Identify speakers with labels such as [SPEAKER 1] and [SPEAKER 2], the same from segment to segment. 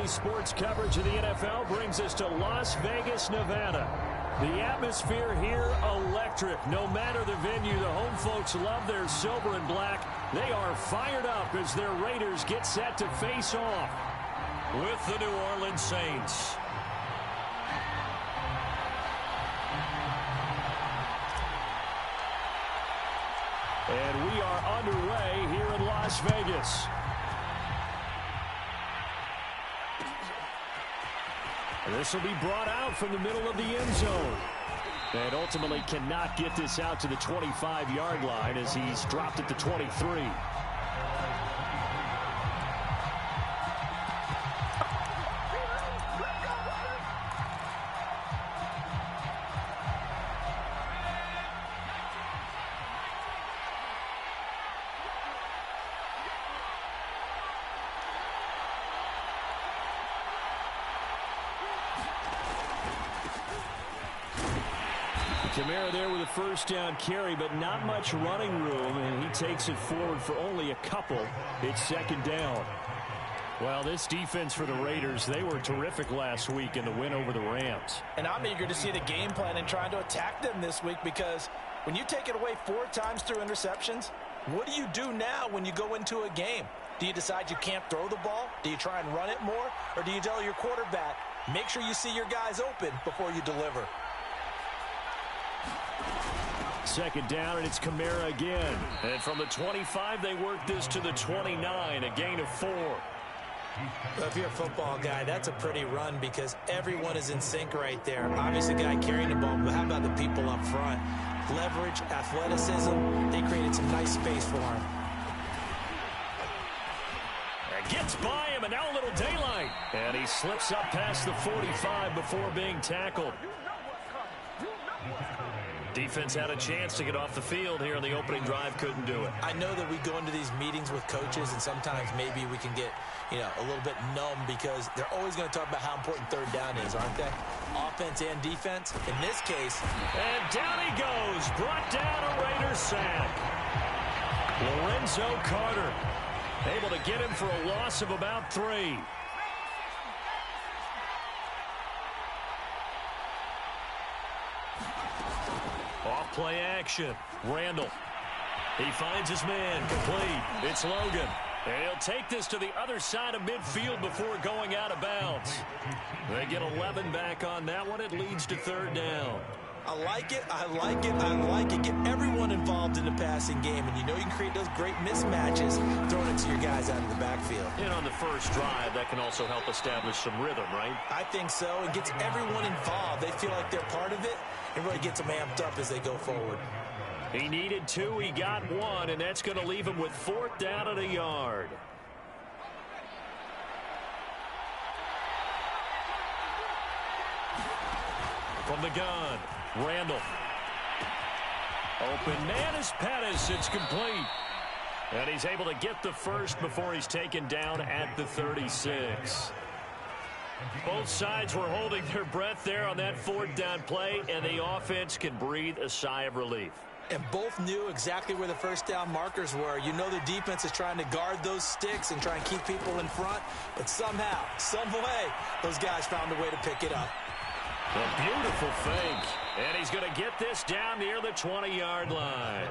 [SPEAKER 1] Today's sports coverage of the NFL brings us to Las Vegas, Nevada. The atmosphere here, electric. No matter the venue, the home folks love their silver and black. They are fired up as their Raiders get set to face off with the New Orleans Saints. And we are underway here in Las Vegas. This will be brought out from the middle of the end zone. And ultimately cannot get this out to the 25-yard line as he's dropped at the 23. Kamara there with a first down carry, but not much running room, and he takes it forward for only a couple. It's second down. Well, this defense for the Raiders, they were terrific last week in the win over the Rams.
[SPEAKER 2] And I'm eager to see the game plan and trying to attack them this week, because when you take it away 4 times through interceptions, what do you do now when you go into a game? Do you decide you can't throw the ball? Do you try and run it more? Or do you tell your quarterback, make sure you see your guys open before you deliver?
[SPEAKER 1] Second down, and it's Kamara again. And from the 25, they work this to the 29, a gain of 4.
[SPEAKER 2] Well, if you're a football guy, that's a pretty run because everyone is in sync right there. Obviously, the guy carrying the ball, but how about the people up front? Leverage, athleticism, they created some nice space for him.
[SPEAKER 1] Gets by him, and now a little daylight. And he slips up past the 45 before being tackled. Defense had a chance to get off the field here on the opening drive, couldn't do it.
[SPEAKER 2] I know that we go into these meetings with coaches, and sometimes maybe we can get, a little bit numb because they're always going to talk about how important third down is, aren't they? Offense and defense. In this case.
[SPEAKER 1] And down he goes. Brought down a Raiders sack. Lorenzo Carter able to get him for a loss of about 3. Off play action. Randall. He finds his man. Complete. It's Logan. And he'll take this to the other side of midfield before going out of bounds. They get 11 back on that one. It leads to third down.
[SPEAKER 2] I like it. I like it. I like it. Get everyone involved in the passing game. And you can create those great mismatches throwing it to your guys out of the backfield.
[SPEAKER 1] And on the first drive, that can also help establish some rhythm, right?
[SPEAKER 2] I think so. It gets everyone involved. They feel like they're part of it. It really gets them amped up as they go forward.
[SPEAKER 1] He needed 2. He got 1, and that's going to leave him with 4th down and a yard. From the gun, Randall. Open man is Pettis. It's complete. And he's able to get the first before he's taken down at the 36. Both sides were holding their breath there on that 4th down play, and the offense can breathe a sigh of relief.
[SPEAKER 2] And both knew exactly where the first down markers were. The defense is trying to guard those sticks and try and keep people in front. But somehow, some way, those guys found a way to pick it up.
[SPEAKER 1] A beautiful fake. And he's going to get this down near the 20-yard line.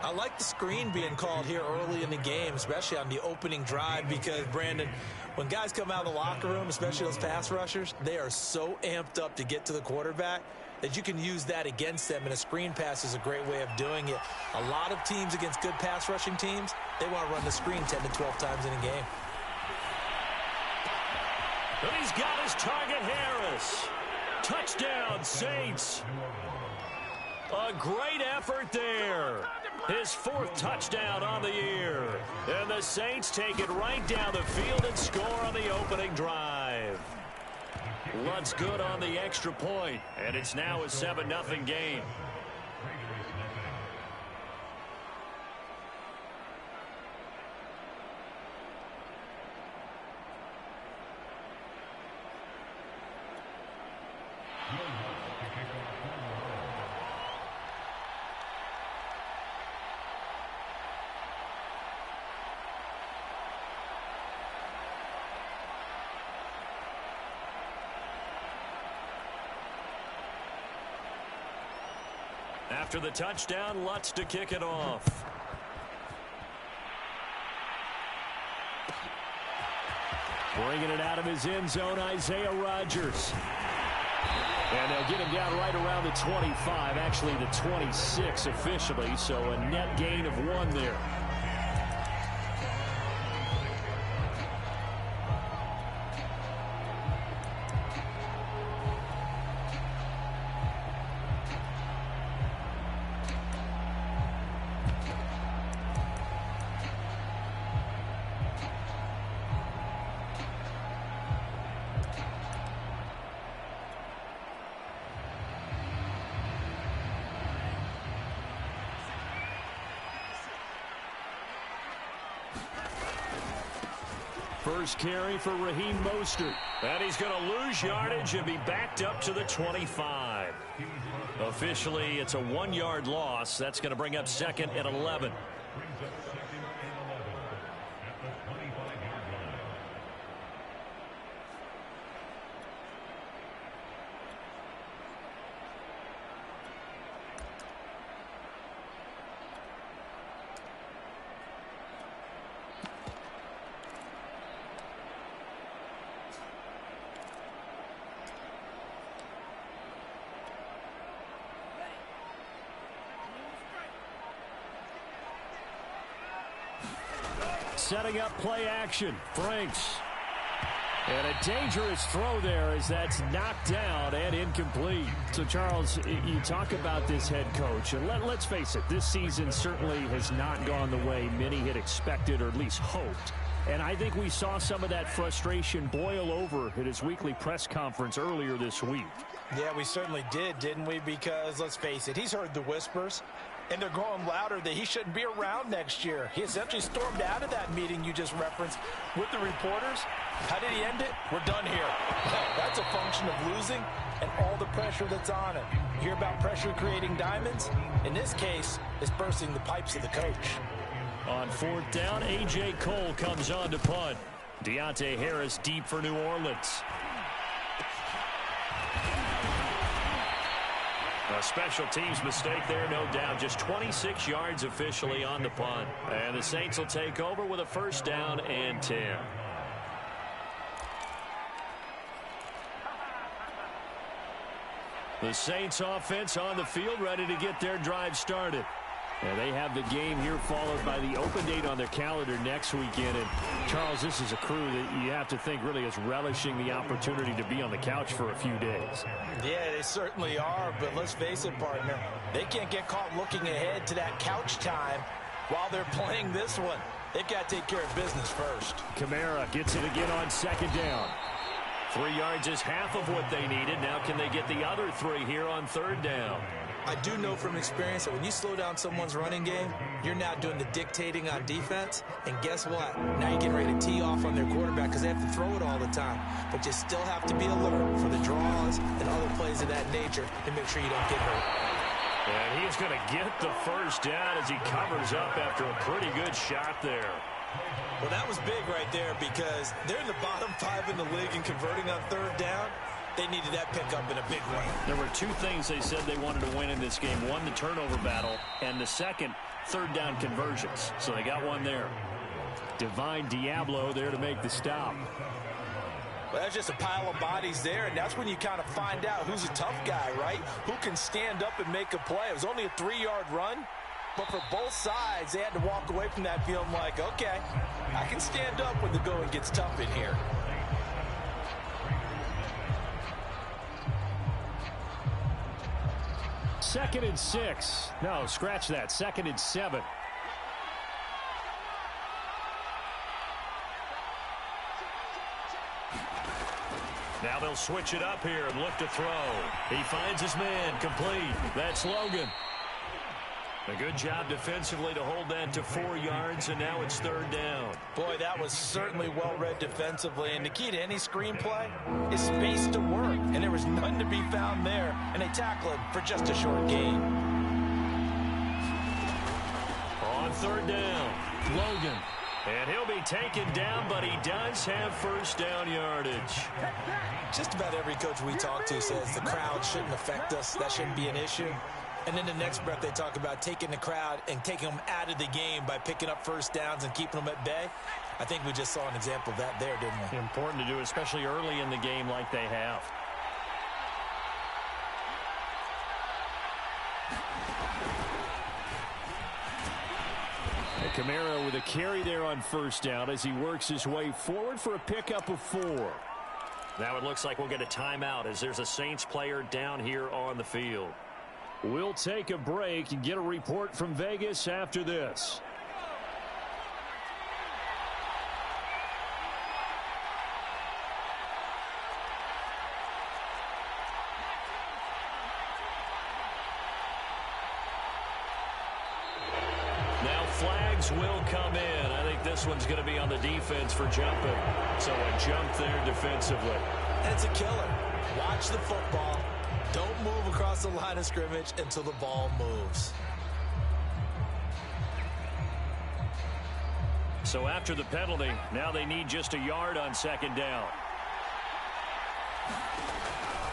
[SPEAKER 2] I like the screen being called here early in the game, especially on the opening drive, because, Brandon, when guys come out of the locker room, especially those pass rushers, they are so amped up to get to the quarterback that you can use that against them, and a screen pass is a great way of doing it. A lot of teams against good pass rushing teams, they want to run the screen 10 to 12 times in a game.
[SPEAKER 1] And he's got his target, Harris. Touchdown, Saints. A great effort there. His 4th touchdown on the year. And the Saints take it right down the field and score on the opening drive. Luntz good on the extra point, and it's now a 7-0 game. After the touchdown, Lutz to kick it off. Bringing it out of his end zone, Isaiah Rodgers. And they'll get him down right around the 25, actually the 26 officially, so a net gain of 1 there. First carry for Raheem Mostert. And he's going to lose yardage and be backed up to the 25. Officially, it's a 1-yard loss. That's going to bring up 2nd and 11. Setting up play action. Franks. And a dangerous throw there as that's knocked down and incomplete. So, Charles, you talk about this head coach, and let's face it, this season certainly has not gone the way many had expected or at least hoped. And I think we saw some of that frustration boil over at his weekly press conference earlier this week.
[SPEAKER 2] Yeah, we certainly did, didn't we? Because, let's face it, he's heard the whispers, and they're growing louder that he shouldn't be around next year. He essentially stormed out of that meeting you just referenced with the reporters. How did he end it? We're done here. That's a function of losing and all the pressure that's on him. You hear about pressure creating diamonds? In this case, it's bursting the pipes of the coach.
[SPEAKER 1] On 4th down, A.J. Cole comes on to punt. Deontay Harris deep for New Orleans. A special teams mistake there, no doubt. Just 26 yards officially on the punt. And the Saints will take over with a 1st down and 10. The Saints offense on the field, ready to get their drive started. And they have the game here followed by the open date on their calendar next weekend. And, Charles, this is a crew that you have to think really is relishing the opportunity to be on the couch for a few days.
[SPEAKER 2] Yeah, they certainly are. But let's face it, partner, they can't get caught looking ahead to that couch time while they're playing this one. They've got to take care of business first.
[SPEAKER 1] Kamara gets it again on 2nd down. 3 yards is half of what they needed. Now can they get the other 3 here on 3rd down?
[SPEAKER 2] I do know from experience that when you slow down someone's running game, you're now doing the dictating on defense. And guess what? Now you're getting ready to tee off on their quarterback because they have to throw it all the time. But you still have to be alert for the draws and other plays of that nature to make sure you don't get hurt.
[SPEAKER 1] And he's going to get the 1st down as he covers up after a pretty good shot there.
[SPEAKER 2] Well, that was big right there because they're in the bottom 5 in the league in converting on 3rd down. They needed that pickup in a big way.
[SPEAKER 1] There were 2 things they said they wanted to win in this game. One, the turnover battle, and the second, 3rd down conversions. So they got one there. Divine Diablo there to make the stop.
[SPEAKER 2] Well, that's just a pile of bodies there, and that's when you kind of find out who's a tough guy, right? Who can stand up and make a play. It was only a 3-yard run, but for both sides, they had to walk away from that feeling like, okay, I can stand up when the going gets tough in here.
[SPEAKER 1] Second and 6. No, scratch that. 2nd and 7. Now they'll switch it up here and look to throw. He finds his man, complete. That's Logan. A good job defensively to hold that to 4 yards, and now it's 3rd down.
[SPEAKER 2] Boy, that was certainly well-read defensively, and the key to any screenplay is space to work, and there was none to be found there, and they tackle him for just a short gain.
[SPEAKER 1] On 3rd down, Logan. And he'll be taken down, but he does have 1st down yardage.
[SPEAKER 2] Just about every coach we talk to says the crowd shouldn't affect us. That shouldn't be an issue. And then the next breath they talk about taking the crowd and taking them out of the game by picking up first downs and keeping them at bay. I think we just saw an example of that there, didn't we?
[SPEAKER 1] Important to do, especially early in the game like they have. And Kamara with a carry there on first down as he works his way forward for a pickup of 4. Now it looks like we'll get a timeout as there's a Saints player down here on the field. We'll take a break and get a report from Vegas after this. Now flags will come in. I think this one's going to be on the defense for jumping. So a jump there defensively.
[SPEAKER 2] And it's a killer. Watch the football. Don't move across the line of scrimmage until the ball moves.
[SPEAKER 1] So after the penalty, now they need just a yard on second down.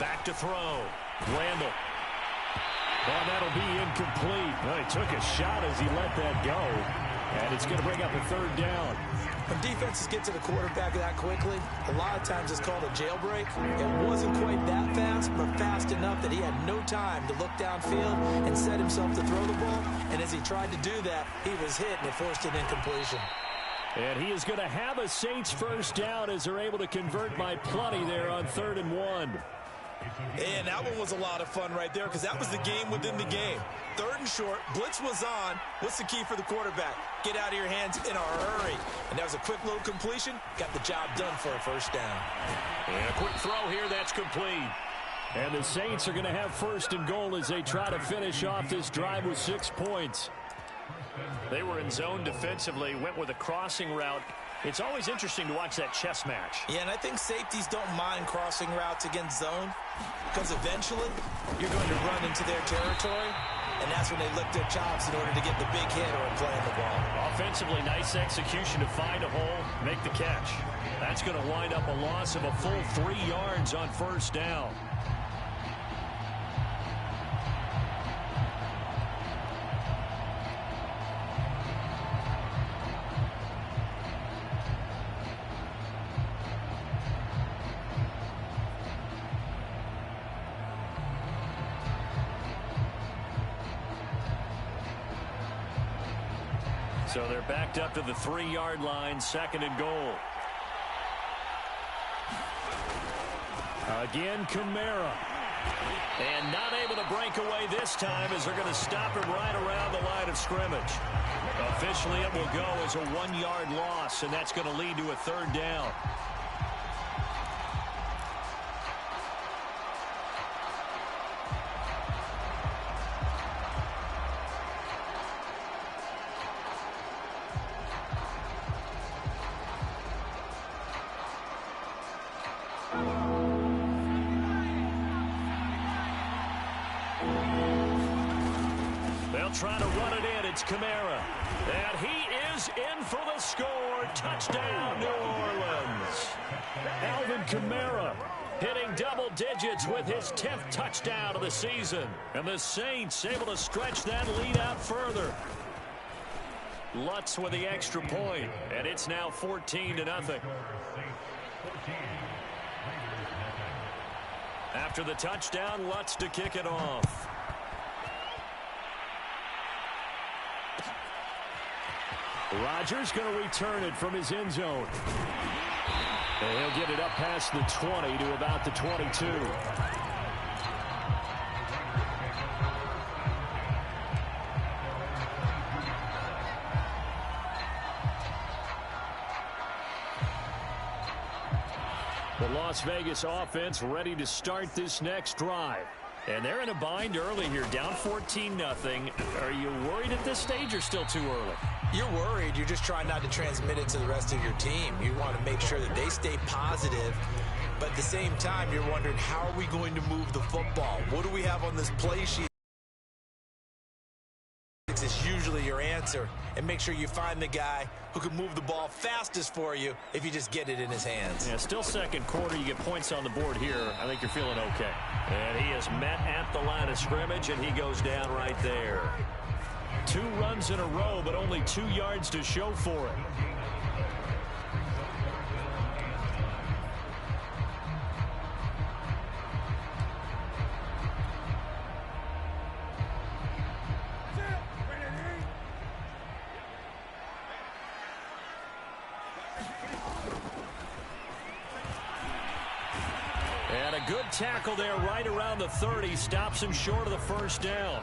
[SPEAKER 1] Back to throw. Randall. And that'll be incomplete. Well, he took a shot as he let that go. And it's going to bring up a third down.
[SPEAKER 2] When defenses get to the quarterback that quickly, a lot of times it's called a jailbreak. It wasn't quite that fast, but fast enough that he had no time to look downfield and set himself to throw the ball. And as he tried to do that, he was hit and it forced an incompletion.
[SPEAKER 1] And he is going to have a Saints first down as they're able to convert by plenty there on 3rd and 1.
[SPEAKER 2] And that one was a lot of fun right there because that was the game within the game. 3rd and short, blitz was on. What's the key for the quarterback? Get out of your hands in a hurry. And that was a quick little completion. Got the job done for a first down.
[SPEAKER 1] And a quick throw here, that's complete. And the Saints are going to have 1st and goal as they try to finish off this drive with 6 points. They were in zone defensively, went with a crossing route. It's always interesting to watch that chess match.
[SPEAKER 2] Yeah, and I think safeties don't mind crossing routes against zone because eventually you're going to run into their territory, and that's when they lick their chops in order to get the big hit or playing the ball.
[SPEAKER 1] Offensively, nice execution to find a hole, make the catch. That's going to wind up a loss of a full 3 yards on first down. So they're backed up to the 3-yard line, 2nd and goal. Again, Kamara. And not able to break away this time as they're going to stop him right around the line of scrimmage. Officially, it will go as a 1-yard loss, and that's going to lead to a 3rd down. Trying to run it in. It's Kamara. And he is in for the score. Touchdown, New Orleans. Alvin Kamara hitting double digits with his 10th touchdown of the season. And the Saints able to stretch that lead out further. Lutz with the extra point. And it's now 14-0. After the touchdown, Lutz to kick it off. Rodgers going to return it from his end zone. And he'll get it up past the 20 to about the 22. The Las Vegas offense ready to start this next drive. And they're in a bind early here, down 14-0. Are you worried at this stage or still too early?
[SPEAKER 2] You're worried. You're just trying not to transmit it to the rest of your team. You want to make sure that they stay positive. But at the same time, you're wondering, how are we going to move the football? What do we have on this play sheet? It's usually your answer. answer and make sure you find the guy who can move the ball fastest for you if you just get it in his hands.
[SPEAKER 1] Yeah, still second quarter. You get points on the board here. I think you're feeling okay. And he is met at the line of scrimmage, and he goes down right there. 2 runs in a row, but only 2 yards to show for it. And a good tackle there right around the 30. Stops him short of the first down.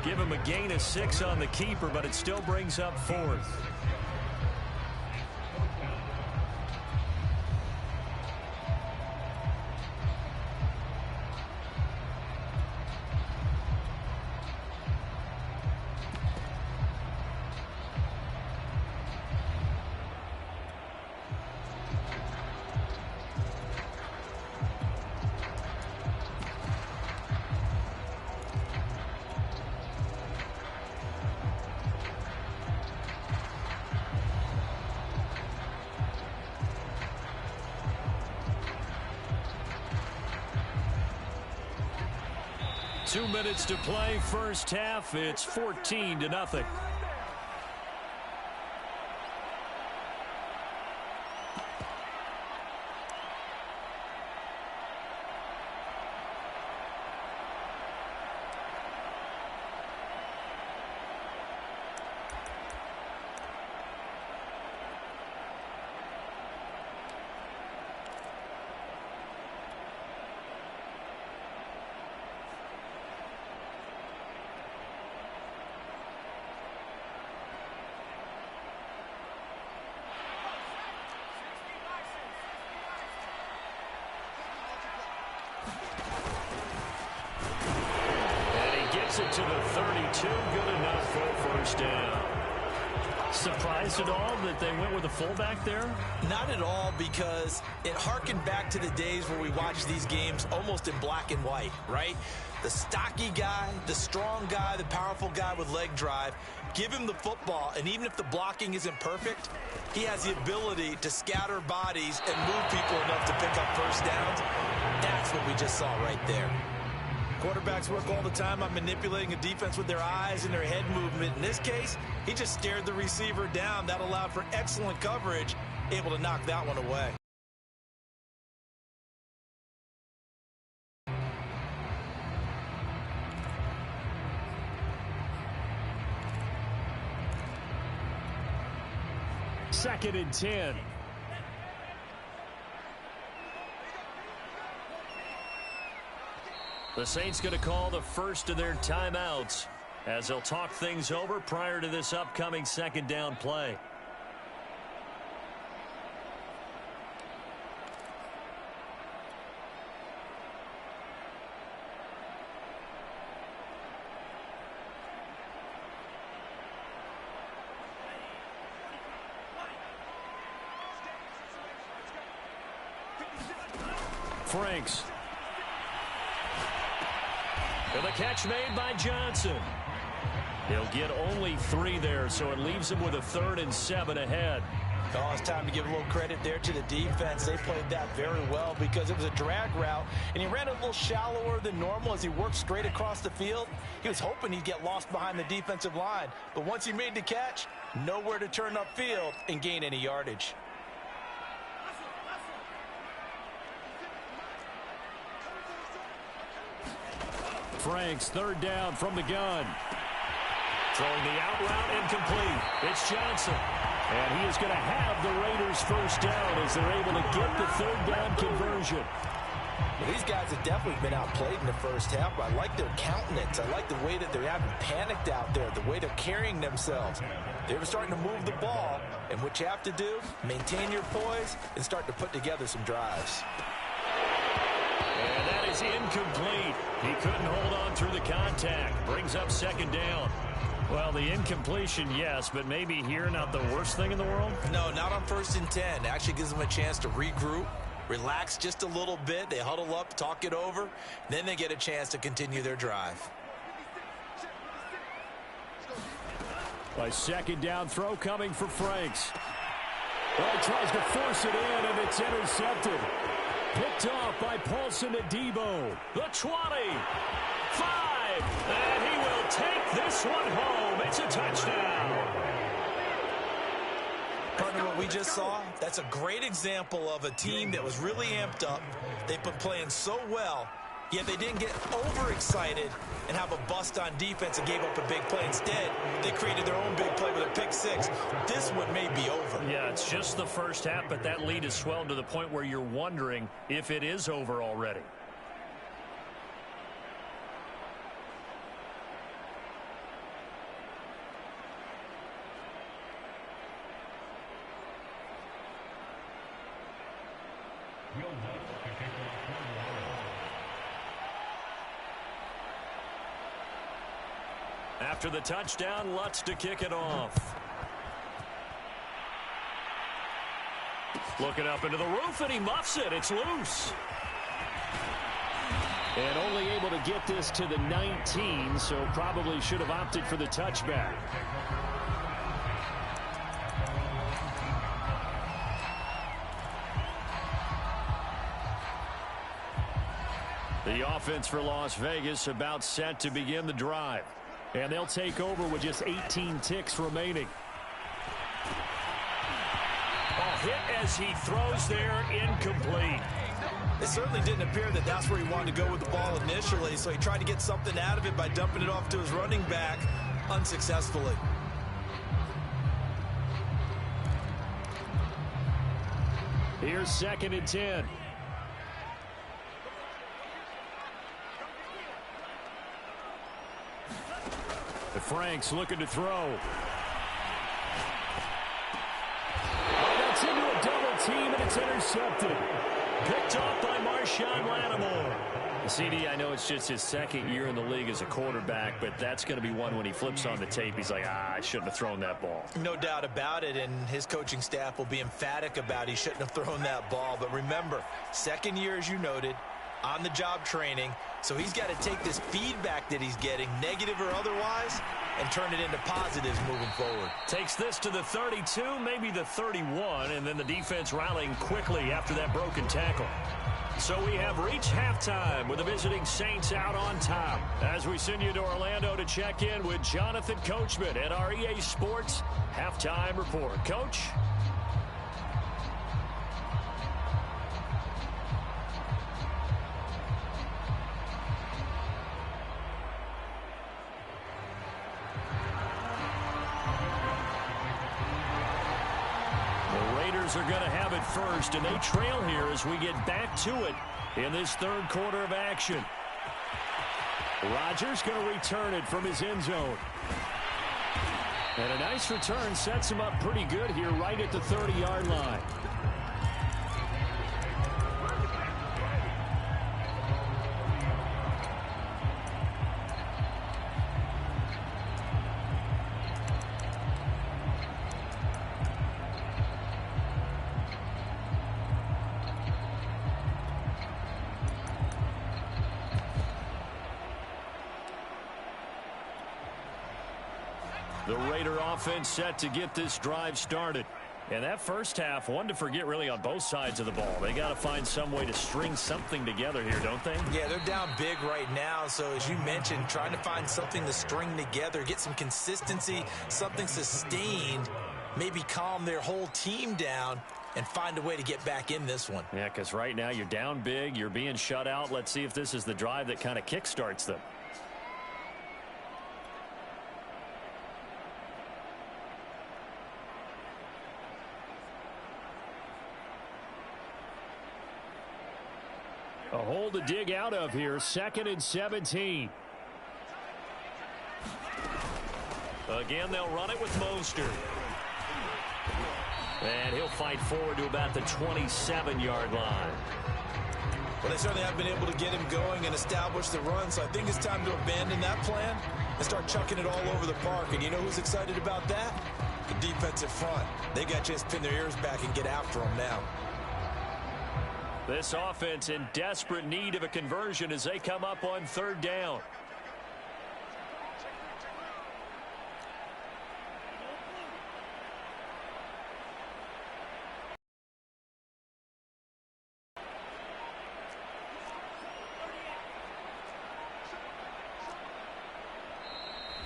[SPEAKER 1] Give him a gain of 6 on the keeper, but it still brings up 4th. Two minutes to play, first half. It's 14-0. It to the 32, good enough for a first down. Surprised at all that they went with a fullback there?
[SPEAKER 2] Not at all, because it harkened back to the days where we watched these games almost in black and white, right? The stocky guy, the strong guy, the powerful guy with leg drive. Give him the football, and even if the blocking isn't perfect, he has the ability to scatter bodies and move people enough to pick up first downs. That's what we just saw right there. Quarterbacks work all the time on manipulating a defense with their eyes and their head movement. In this case, he just stared the receiver down. That allowed for excellent coverage, able to knock that one away.
[SPEAKER 1] Second and 10. The Saints going to call the first of their timeouts as they'll talk things over prior to this upcoming second down play. Franks. And the catch made by Johnson. He'll get only 3 there, so it leaves him with a 3rd and 7 ahead.
[SPEAKER 2] Oh, it's time to give a little credit there to the defense. They played that very well because it was a drag route, and he ran a little shallower than normal as he worked straight across the field. He was hoping he'd get lost behind the defensive line, but once he made the catch, nowhere to turn upfield and gain any yardage.
[SPEAKER 1] Franks, 3rd down from the gun. Throwing the out route, incomplete. It's Johnson. And he is going to have the Raiders first down as they're able to get the 3rd down conversion.
[SPEAKER 2] Well, these guys have definitely been outplayed in the first half. I like their countenance. I like the way that they haven't panicked out there, the way they're carrying themselves. They're starting to move the ball, and what you have to do, maintain your poise and start to put together some drives.
[SPEAKER 1] And that is incomplete. He couldn't hold on through the contact. Brings up 2nd down. Well, the incompletion, yes, but maybe here not the worst thing in the world?
[SPEAKER 2] No, not on 1st and 10. It actually gives them a chance to regroup, relax just a little bit. They huddle up, talk it over. Then they get a chance to continue their drive.
[SPEAKER 1] A second down throw coming for Franks. Well, he tries to force it in, and it's intercepted. Picked off by Paulson Adebo. The 20. 5. And he will take this one home. It's a touchdown.
[SPEAKER 2] Partner, what we just saw, that's a great example of a team that was really amped up. They've been playing so well, yet they didn't get overexcited and have a bust on defense and gave up a big play. Instead, they created their own big play with a pick six. This one may be over.
[SPEAKER 1] Yeah, it's just the first half, but that lead has swelled to the point where you're wondering if it is over already. After the touchdown, Lutz to kick it off. Looking up into the roof, and he muffs it. It's loose. And only able to get this to the 19, so probably should have opted for the touchback. The offense for Las Vegas about set to begin the drive. And they'll take over with just 18 ticks remaining. A hit as he throws there, incomplete.
[SPEAKER 2] It certainly didn't appear that that's where he wanted to go with the ball initially, so he tried to get something out of it by dumping it off to his running back unsuccessfully.
[SPEAKER 1] Here's 2nd and 10. Franks looking to throw. That's into a double team, and it's intercepted. Picked off by Marshawn Lattimore. CD, I know it's just his 2nd year in the league as a quarterback, but that's going to be one when he flips on the tape. He's like, I shouldn't have thrown that ball.
[SPEAKER 2] No doubt about it, and his coaching staff will be emphatic about he shouldn't have thrown that ball. But remember, 2nd year, as you noted, on-the-job training, so he's got to take this feedback that he's getting, negative or otherwise, and turn it into positives moving forward.
[SPEAKER 1] Takes this to the 32, maybe the 31, and then the defense rallying quickly after that broken tackle. So we have reached halftime with the visiting Saints out on top. As we send you to Orlando to check in with Jonathan Coachman at our EA Sports Halftime Report. Coach? Are going to have it first, and they trail here as we get back to it in this 3rd quarter of action. Rodgers going to return it from his end zone. And a nice return sets him up pretty good here right at the 30-yard line. The Raider offense set to get this drive started. And that first half, one to forget really on both sides of the ball. They got to find some way to string something together here, don't they?
[SPEAKER 2] Yeah, they're down big right now. So as you mentioned, trying to find something to string together, get some consistency, something sustained, maybe calm their whole team down and find a way to get back in this one.
[SPEAKER 1] Yeah, because right now you're down big, you're being shut out. Let's see if this is the drive that kind of kickstarts them. A hole to dig out of here. 2nd and 17. Again, they'll run it with Mostert. And he'll fight forward to about the 27-yard line.
[SPEAKER 2] Well, they certainly have been able to get him going and establish the run, so I think it's time to abandon that plan and start chucking it all over the park. And you know who's excited about that? The defensive front. They got a chance to pin their ears back and get after him now.
[SPEAKER 1] This offense in desperate need of a conversion as they come up on 3rd down.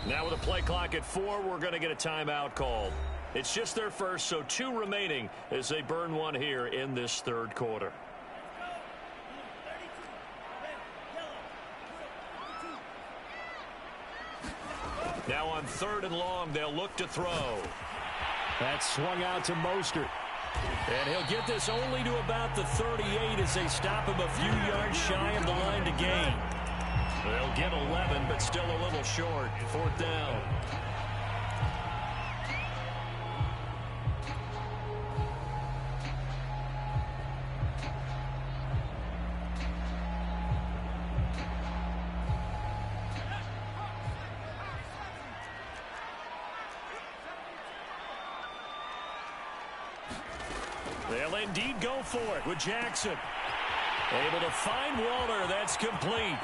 [SPEAKER 1] Now with a play clock at 4, we're going to get a timeout called. It's just their first, so 2 remaining as they burn one here in this third quarter. Now on 3rd and long, they'll look to throw. That's swung out to Mostert. And he'll get this only to about the 38 as they stop him a few yards shy of the line to gain. They'll get 11, but still a little short. 4th down. They'll indeed go for it with Jackson. Able to find Waller. That's complete.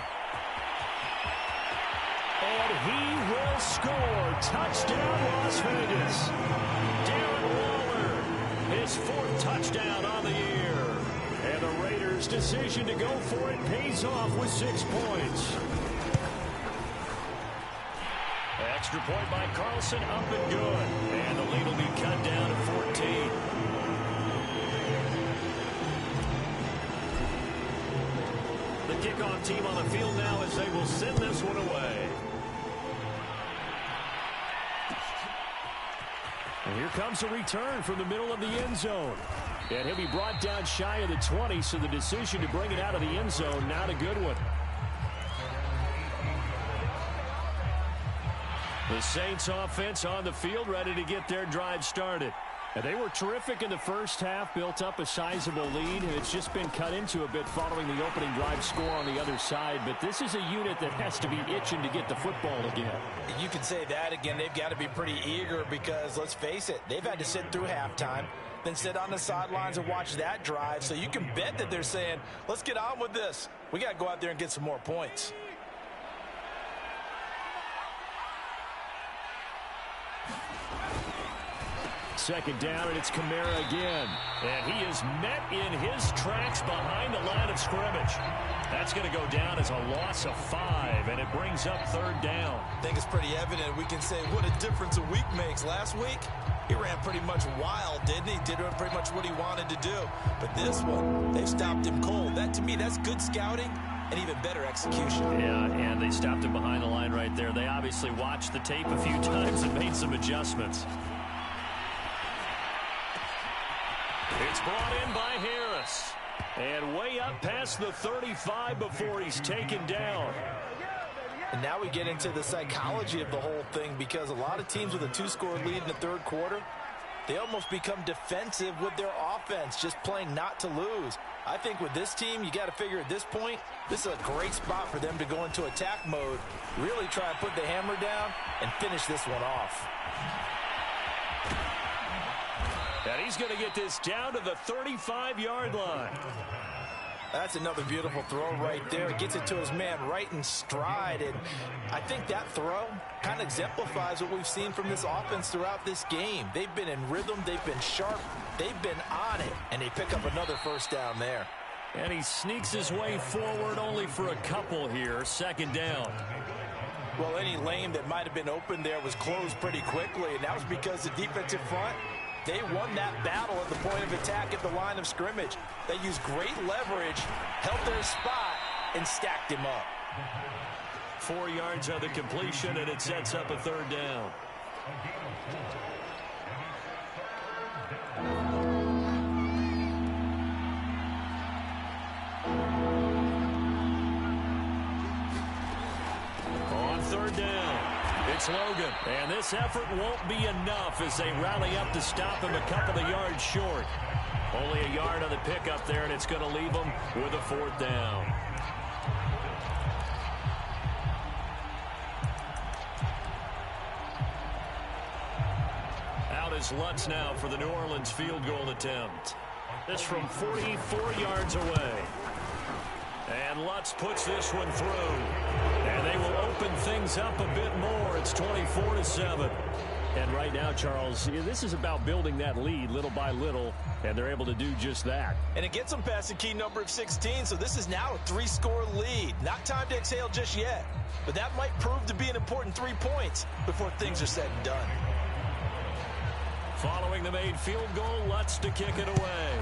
[SPEAKER 1] And he will score. Touchdown, Las Vegas. Darren Waller, his 4th touchdown on the year. And the Raiders' decision to go for it pays off with 6 points. Extra point by Carlson, up and good. And the lead will be cut down to 14. The kickoff team on the field now as they will send this one away. And here comes a return from the middle of the end zone. And he'll be brought down shy of the 20, so the decision to bring it out of the end zone, not a good one. The Saints offense on the field, ready to get their drive started. And they were terrific in the first half, built up a sizable lead, and it's just been cut into a bit following the opening drive score on the other side. But this is a unit that has to be itching to get the football again.
[SPEAKER 2] You can say that again. They've got to be pretty eager because, let's face it, they've had to sit through halftime, then sit on the sidelines and watch that drive. So you can bet that they're saying, let's get on with this. We got to go out there and get some more points.
[SPEAKER 1] Second down, and it's Kamara again. And he is met in his tracks behind the line of scrimmage. That's going to go down as a loss of 5, and it brings up 3rd down.
[SPEAKER 2] I think it's pretty evident. We can say what a difference a week makes. Last week, he ran pretty much wild, didn't he? Did pretty much what he wanted to do. But this one, they've stopped him cold. That, to me, that's good scouting and even better execution.
[SPEAKER 1] Yeah, and they stopped him behind the line right there. They obviously watched the tape a few times and made some adjustments. It's brought in by Harris. And way up past the 35 before he's taken down.
[SPEAKER 2] And now we get into the psychology of the whole thing, because a lot of teams with a 2-score lead in the third quarter, they almost become defensive with their offense, just playing not to lose. I think with this team, you got to figure at this point, this is a great spot for them to go into attack mode, really try and put the hammer down and finish this one off.
[SPEAKER 1] And he's going to get this down to the 35-yard line.
[SPEAKER 2] That's another beautiful throw right there. Gets it to his man right in stride. And I think that throw kind of exemplifies what we've seen from this offense throughout this game. They've been in rhythm. They've been sharp. They've been on it. And they pick up another 1st down there.
[SPEAKER 1] And he sneaks his way forward only for a couple here. 2nd down.
[SPEAKER 2] Well, any lane that might have been open there was closed pretty quickly. And that was because the defensive front, they won that battle at the point of attack at the line of scrimmage. They used great leverage, held their spot, and stacked him up.
[SPEAKER 1] 4 yards on the completion, and it sets up a 3rd down. On 3rd down. It's Logan, and this effort won't be enough as they rally up to stop him a couple of yards short. Only a yard on the pickup there, and it's going to leave them with a 4th down. Out is Lutz now for the New Orleans field goal attempt. This from 44 yards away. And Lutz puts this one through. And they will open things up a bit more. It's 24-7. And right now, Charles, this is about building that lead little by little. and they're able to do just that.
[SPEAKER 2] And it gets them past the key number of 16, so this is now a 3-score lead. Not time to exhale just yet, but that might prove to be an important 3 points before things are said and done.
[SPEAKER 1] Following the made field goal, Lutz to kick it away.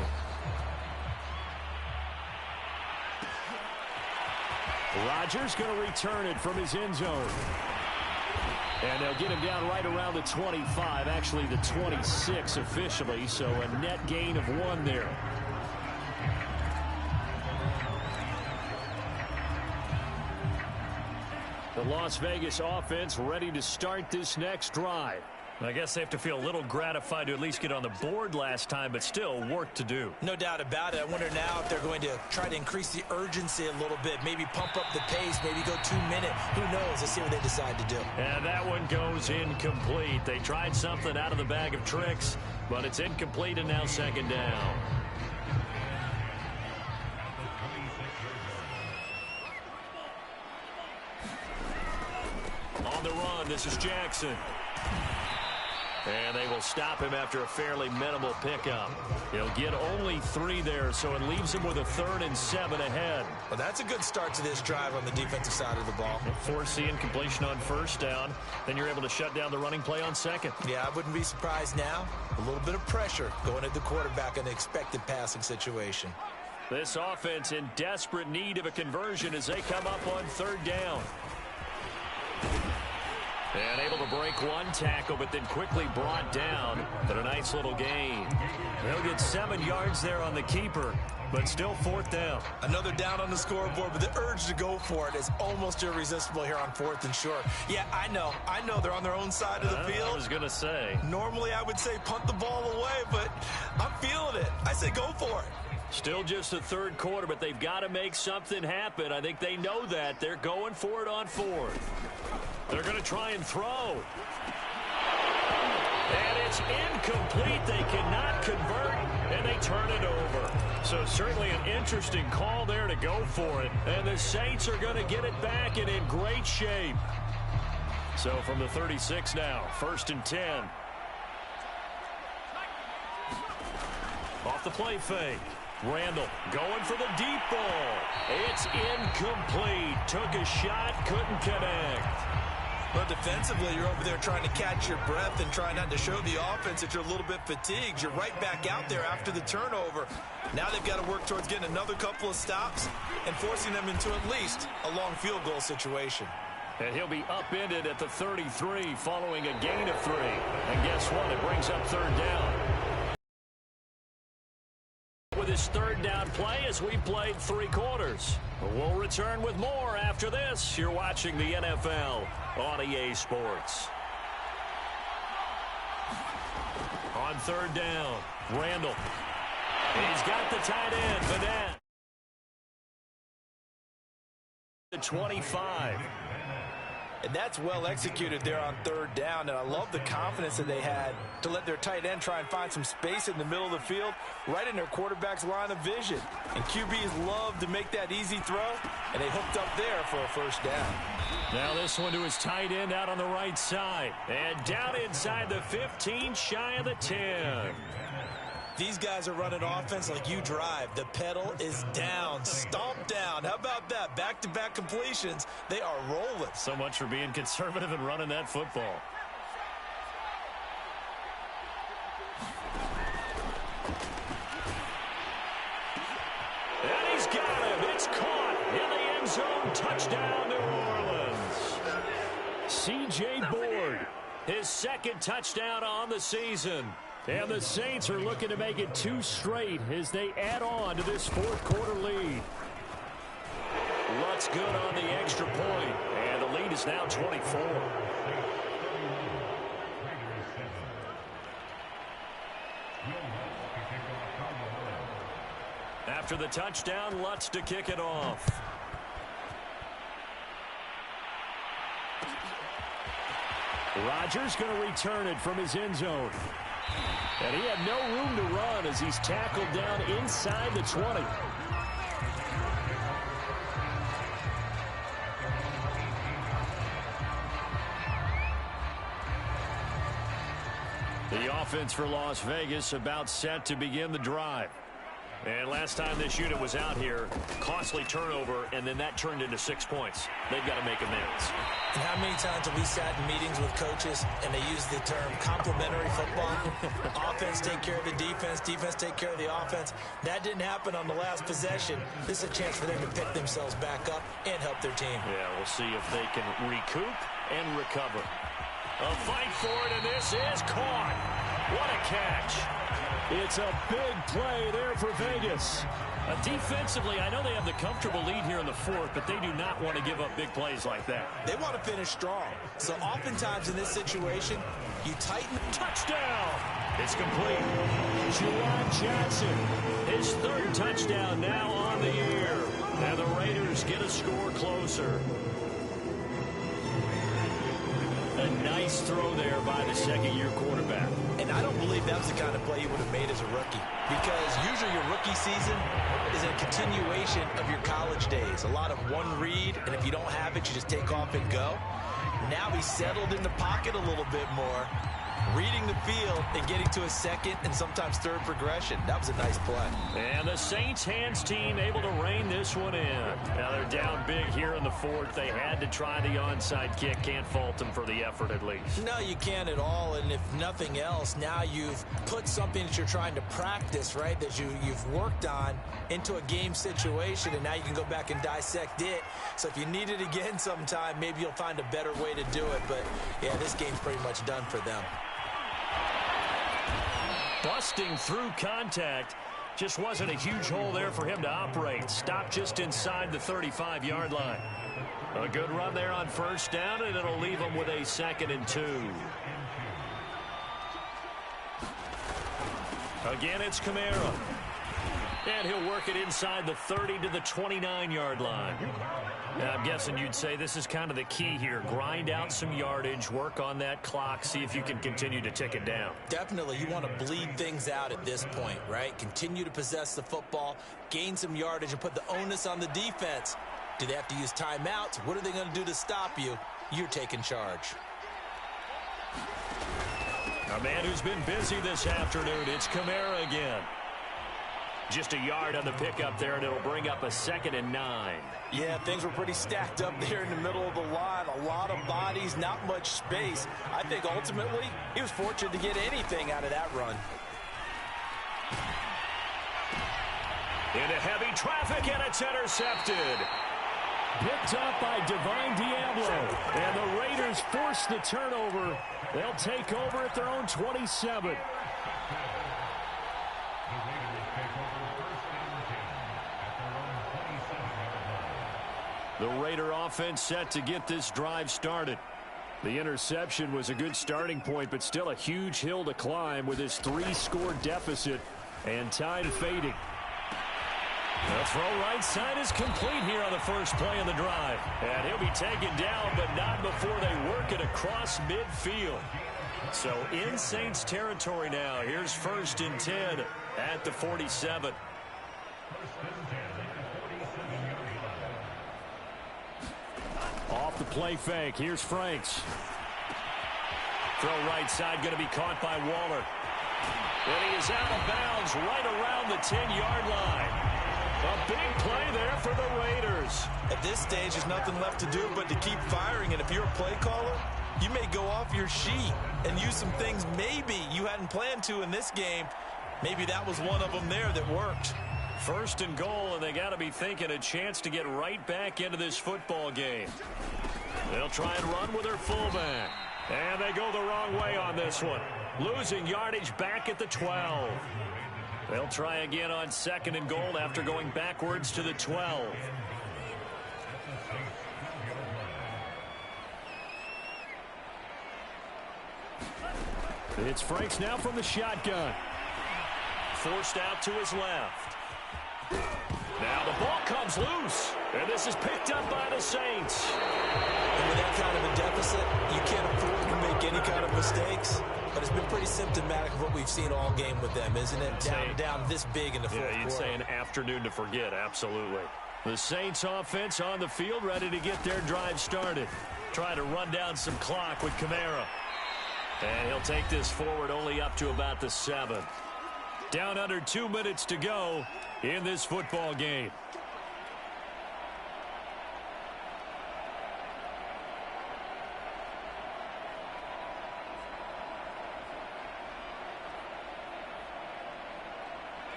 [SPEAKER 1] Rodgers going to return it from his end zone. And they'll get him down right around the 25, actually the 26 officially, so a net gain of 1 there. The Las Vegas offense ready to start this next drive. I guess they have to feel a little gratified to at least get on the board last time, but still work to do.
[SPEAKER 2] No doubt about it. I wonder now if they're going to try to increase the urgency a little bit, maybe pump up the pace, maybe go 2-minute. Who knows? Let's see what they decide to do.
[SPEAKER 1] And that one goes incomplete. They tried something out of the bag of tricks, but it's incomplete and now second down. On the run, this is Jackson. And they will stop him after a fairly minimal pickup. He'll get only 3 there, so it leaves him with a 3rd and 7 ahead.
[SPEAKER 2] Well, that's a good start to this drive on the defensive side of the ball.
[SPEAKER 1] Force the incompletion on first down. Then you're able to shut down the running play on second.
[SPEAKER 2] Yeah, I wouldn't be surprised now. A little bit of pressure going at the quarterback in an expected passing situation.
[SPEAKER 1] This offense in desperate need of a conversion as they come up on 3rd down. And able to break 1 tackle, but then quickly brought down. But a nice little gain. They'll get 7 yards there on the keeper, but still 4th down.
[SPEAKER 2] Another down on the scoreboard, but the urge to go for it is almost irresistible here on 4th and short. Yeah, I know they're on their own side of the field.
[SPEAKER 1] I was going to say.
[SPEAKER 2] Normally I would say punt the ball away, but I'm feeling it. I say go for it.
[SPEAKER 1] Still just the 3rd quarter, but they've got to make something happen. I think they know that. They're going for it on 4th. They're going to try and throw. And it's incomplete. They cannot convert, and they turn it over. So certainly an interesting call there to go for it. And the Saints are going to get it back and in great shape. So from the 36 now, 1st and 10. Off the play fake. Randall going for the deep ball. It's incomplete. Took a shot, couldn't connect.
[SPEAKER 2] Well, defensively, you're over there trying to catch your breath and trying not to show the offense that you're a little bit fatigued. You're right back out there after the turnover. Now they've got to work towards getting another couple of stops and forcing them into at least a long field goal situation.
[SPEAKER 1] And he'll be upended at the 33 following a gain of 3. And guess what? It brings up 3rd down. With his 3rd down play as we played 3 quarters. We'll return with more after this. You're watching the NFL on EA Sports. On 3rd down, Randall. He's got the tight end, Vanette. The 25.
[SPEAKER 2] And that's well executed there on 3rd down. And I love the confidence that they had to let their tight end try and find some space in the middle of the field, right in their quarterback's line of vision. And QBs love to make that easy throw, and they hooked up there for a 1st down.
[SPEAKER 1] Now this one to his tight end out on the right side. And down inside the 15, shy of the 10.
[SPEAKER 2] These guys are running offense like you drive. The pedal is down, stomp down. How about that? Back-to-back completions. They are rolling.
[SPEAKER 1] So much for being conservative and running that football. And he's got him. It's caught in the end zone. Touchdown, New Orleans. C.J. Board, his 2nd touchdown on the season. And the Saints are looking to make it 2 straight as they add on to this 4th quarter lead. Lutz good on the extra point, and the lead is now 24. After the touchdown, Lutz to kick it off. Rodgers going to return it from his end zone. And he had no room to run as he's tackled down inside the 20. The offense for Las Vegas about set to begin the drive. And last time this unit was out here, costly turnover, and then that turned into 6 points. They've got to make amends.
[SPEAKER 2] And how many times have we sat in meetings with coaches and they use the term complementary football? Offense take care of the defense, defense take care of the offense. That didn't happen on the last possession. This is a chance for them to pick themselves back up and help their team.
[SPEAKER 1] Yeah, we'll see if they can recoup and recover. A fight for it, and this is caught. What a catch. It's a big play there for Vegas. Defensively, I know they have the comfortable lead here in the fourth, but they do not want to give up big plays like that.
[SPEAKER 2] They want to finish strong. So oftentimes in this situation, you tighten.
[SPEAKER 1] Touchdown. It's complete. Juwan Johnson, his third touchdown now on the year. And the Raiders get a score closer. A nice throw there by the second-year quarterback.
[SPEAKER 2] And I don't believe that was the kind of play you would have made as a rookie. Because usually your rookie season is a continuation of your college days. A lot of one read, and if you don't have it, you just take off and go. Now he's settled in the pocket a little bit more, reading the field and getting to a second and sometimes third progression. That was a nice play.
[SPEAKER 1] And the Saints hands team able to rein this one in. Now they're down big here in the fourth. They had to try the onside kick. Can't fault them for the effort at least.
[SPEAKER 2] No, you can't at all. And if nothing else, now you've put something that you're trying to practice, right, that you've worked on into a game situation, and now you can go back and dissect it. So if you need it again sometime, maybe you'll find a better way to do it. But, yeah, this game's pretty much done for them.
[SPEAKER 1] Busting through contact. Just wasn't a huge hole there for him to operate. Stopped just inside the 35-yard line. A good run there on first down, and it'll leave him with a 2nd and 2. Again, it's Kamara. And he'll work it inside the 30 to the 29-yard line. Now, I'm guessing you'd say this is kind of the key here. Grind out some yardage, work on that clock, see if you can continue to tick it down.
[SPEAKER 2] Definitely. You want to bleed things out at this point, right? Continue to possess the football, gain some yardage, and put the onus on the defense. Do they have to use timeouts? What are they going to do to stop you? You're taking charge.
[SPEAKER 1] A man who's been busy this afternoon, it's Kamara again. Just a yard on the pickup there, and it'll bring up a 2nd and 9.
[SPEAKER 2] Yeah, things were pretty stacked up there in the middle of the line. A lot of bodies, not much space. I think ultimately he was fortunate to get anything out of that run.
[SPEAKER 1] Into heavy traffic, and it's intercepted. Picked up by Divine Diablo. And the Raiders force the turnover. They'll take over at their own 27. The Raider offense set to get this drive started. The interception was a good starting point, but still a huge hill to climb with his 3-score deficit and time fading. The throw right side is complete here on the first play of the drive. And he'll be taken down, but not before they work it across midfield. So in Saints territory now. Here's 1st and 10 at the 47. Off the play fake. Here's Franks. Throw right side going to be caught by Waller. And he is out of bounds right around the 10-yard line. A big play there for the Raiders.
[SPEAKER 2] At this stage, there's nothing left to do but to keep firing. And if you're a play caller, you may go off your sheet and use some things maybe you hadn't planned to in this game. Maybe that was one of them there that worked.
[SPEAKER 1] 1st and goal, and they got to be thinking a chance to get right back into this football game. They'll try and run with their fullback. And they go the wrong way on this one. Losing yardage back at the 12. They'll try again on 2nd and goal after going backwards to the 12. It's Franks now from the shotgun. Forced out to his left. Now the ball comes loose, and this is picked up by the Saints.
[SPEAKER 2] And with that kind of a deficit, you can't afford to make any kind of mistakes. But it's been pretty symptomatic of what we've seen all game with them, isn't it? Down this big in the fourth quarter.
[SPEAKER 1] Yeah, you'd say an afternoon to forget, absolutely. The Saints offense on the field, ready to get their drive started. Try to run down some clock with Kamara. And he'll take this forward only up to about the 7. Down under 2 minutes to go in this football game.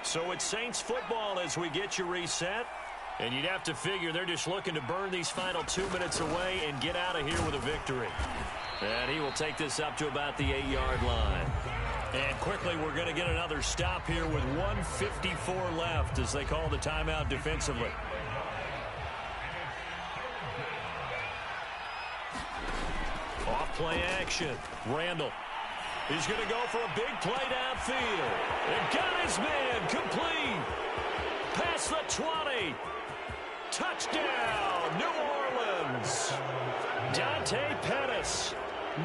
[SPEAKER 1] So it's Saints football as we get you reset. And you'd have to figure they're just looking to burn these final 2 minutes away and get out of here with a victory. And he will take this up to about the 8-yard line. And quickly, we're going to get another stop here with 1:54 left as they call the timeout defensively. Off play action. Randall. He's going to go for a big play downfield. And got his man complete. Past the 20. Touchdown, New Orleans. Dante Pettis,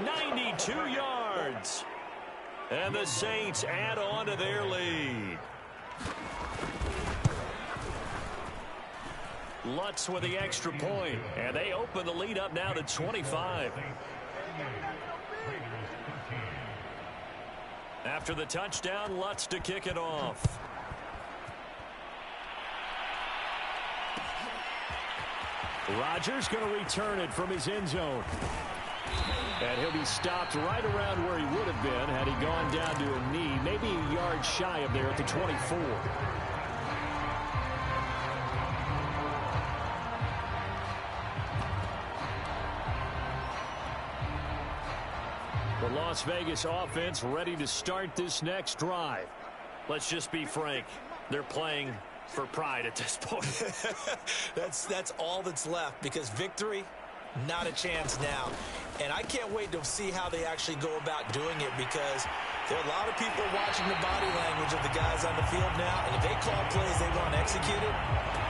[SPEAKER 1] 92 yards. And the Saints add on to their lead. Lutz with the extra point. And they open the lead up now to 25. After the touchdown, Lutz to kick it off. Rodgers going to return it from his end zone. And he'll be stopped right around where he would have been had he gone down to a knee, maybe a yard shy of there at the 24. The Las Vegas offense ready to start this next drive. Let's just be frank. They're playing for pride at this point.
[SPEAKER 2] That's all that's left, because victory, not a chance now. And I can't wait to see how they actually go about doing it, because there are a lot of people watching the body language of the guys on the field now, and if they call plays they want executed,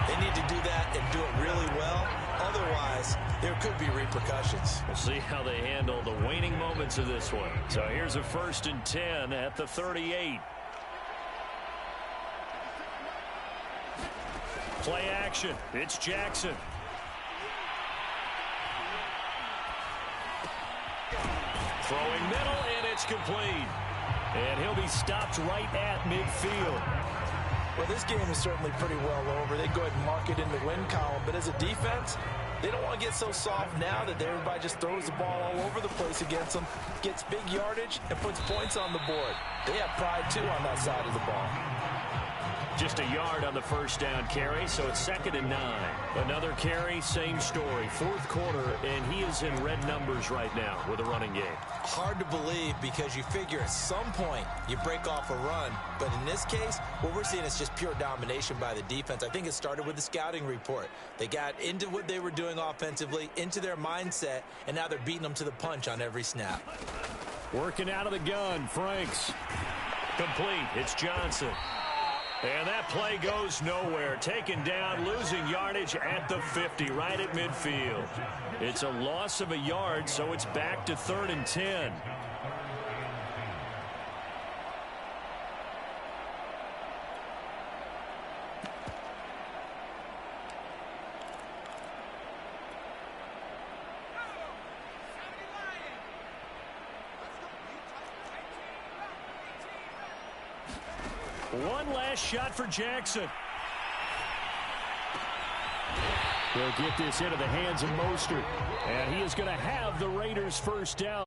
[SPEAKER 2] they need to do that and do it really well. Otherwise, there could be repercussions.
[SPEAKER 1] We'll see how they handle the waning moments of this one. So here's a 1st and 10 at the 38. Play action. It's Jackson. Throwing middle, and it's complete. And he'll be stopped right at midfield.
[SPEAKER 2] Well, this game is certainly pretty well over. They go ahead and mark it in the win column. But as a defense, they don't want to get so soft now that everybody just throws the ball all over the place against them, gets big yardage, and puts points on the board. They have pride, too, on that side of the ball.
[SPEAKER 1] Just a yard on the first down carry, so it's 2nd and 9. Another carry, same story. 4th quarter, and he is in red numbers right now with a running game.
[SPEAKER 2] Hard to believe, because you figure at some point you break off a run. But in this case, what we're seeing is just pure domination by the defense. I think it started with the scouting report. They got into what they were doing offensively, into their mindset, and now they're beating them to the punch on every snap.
[SPEAKER 1] Working out of the gun, Franks. Complete. It's Johnson. And that play goes nowhere. Taken down, losing yardage at the 50, right at midfield. It's a loss of a yard, so it's back to 3rd and 10. One last shot for Jackson. He'll get this into the hands of Mostert. And he is going to have the Raiders first down.